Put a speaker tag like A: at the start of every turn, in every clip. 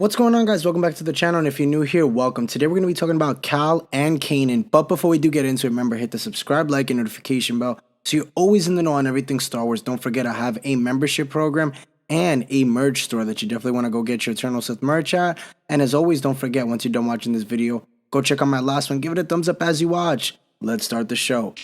A: What's going on, guys? Welcome back to the channel, and if you're new here, welcome. Today we're going to be talking about Cal and Kanan, but before we do get into it, remember, hit the subscribe, like, and notification bell so you're always in the know on everything Star Wars. Don't forget, I have a membership program and a merch store that you definitely want to go get your Eternal Sith merch at, and as always, don't forget, once you're done watching this video, go check out my last one, give it a thumbs up as you watch. Let's start the show.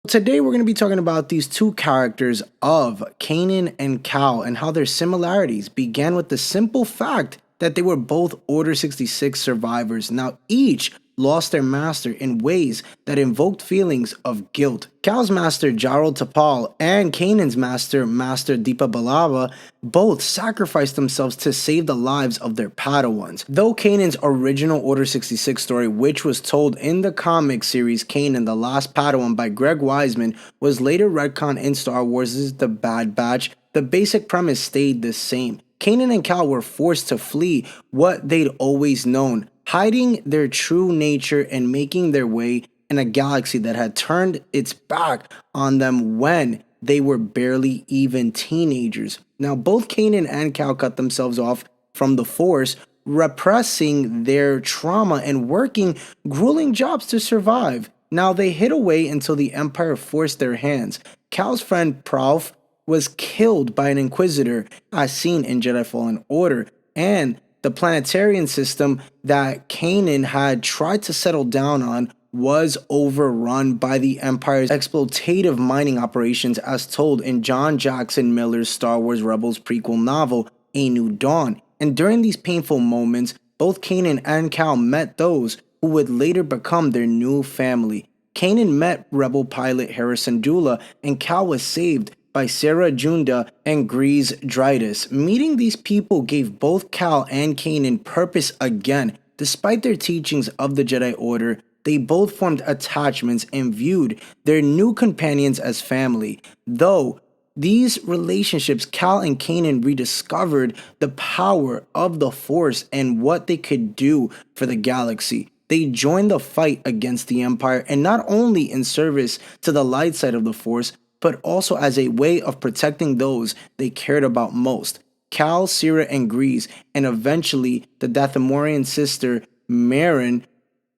A: Today we're going to be talking about these two characters of Kanan and Cal and how their similarities began with the simple fact that they were both Order 66 survivors. Now each lost their master in ways that invoked feelings of guilt. Cal's master Jarl Tapal and Kanan's master Deepa Balaba both sacrificed themselves to save the lives of their Padawans. Though Kanan's original Order 66 story, which was told in the comic series Kanan the Last Padawan by Greg Weisman, was later retconned in Star Wars' The Bad Batch, the basic premise stayed the same. Kanan and Cal were forced to flee what they'd always known, hiding their true nature and making their way in a galaxy that had turned its back on them when they were barely even teenagers. Now, both Kanan and Cal cut themselves off from the Force, repressing their trauma and working grueling jobs to survive. Now, they hid away until the Empire forced their hands. Cal's friend Prauf was killed by an Inquisitor, as seen in Jedi Fallen Order, and the planetarian system that Kanan had tried to settle down on was overrun by the Empire's exploitative mining operations, as told in John Jackson Miller's Star Wars Rebels prequel novel, A New Dawn. And during these painful moments, both Kanan and Cal met those who would later become their new family. Kanan met Rebel pilot Harrison Dula, and Cal was saved by Sarah Junda and Grease Dridus. Meeting these people gave both Cal and Kanan purpose again. Despite their teachings of the Jedi Order, they both formed attachments and viewed their new companions as family. Though these relationships, Cal and Kanan rediscovered the power of the Force and what they could do for the galaxy. They joined the fight against the Empire, and not only in service to the light side of the Force, but also as a way of protecting those they cared about most. Cal, Syrah, and Grease, and eventually the Dathomirian sister, Merrin,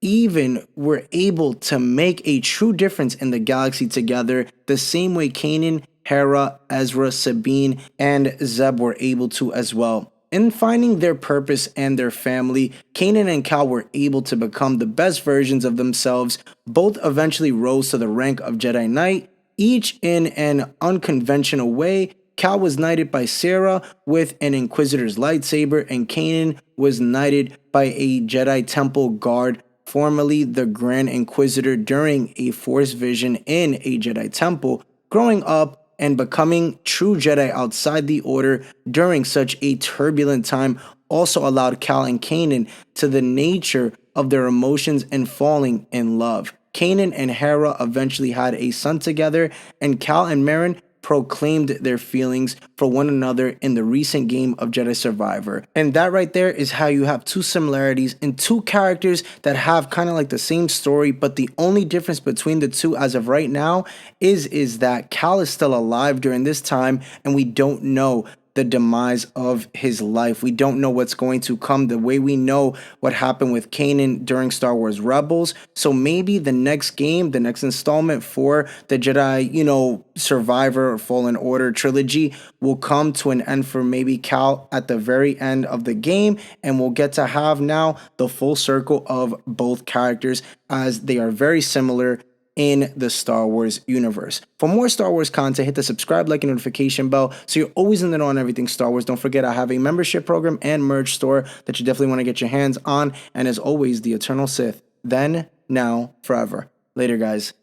A: even were able to make a true difference in the galaxy together, the same way Kanan, Hera, Ezra, Sabine, and Zeb were able to as well. In finding their purpose and their family, Kanan and Cal were able to become the best versions of themselves. Both eventually rose to the rank of Jedi Knight, each in an unconventional way. Cal was knighted by Sarah with an Inquisitor's lightsaber, and Kanan was knighted by a Jedi Temple guard, formerly the Grand Inquisitor, during a Force vision in a Jedi Temple. Growing up and becoming true Jedi outside the Order during such a turbulent time also allowed Cal and Kanan to the nature of their emotions and falling in love. Kanan and Hera eventually had a son together, and Cal and Merrin proclaimed their feelings for one another in the recent game of Jedi Survivor. And that right there is how you have two similarities in two characters that have kind of like the same story, but the only difference between the two as of right now is that Cal is still alive during this time, and we don't know the demise of his life. We don't know what's going to come the way we know what happened with Kanan during Star Wars Rebels. So maybe the next game, the next installment for the Jedi, Survivor or Fallen Order trilogy will come to an end for maybe Cal at the very end of the game, and we'll get to have now the full circle of both characters, as they are very similar in the Star Wars universe. For more Star Wars content, hit the subscribe, like, and notification bell so you're always in the know on everything Star Wars. Don't forget, I have a membership program and merch store that you definitely want to get your hands on. And as always, the Eternal Sith, then, now, forever. Later, guys.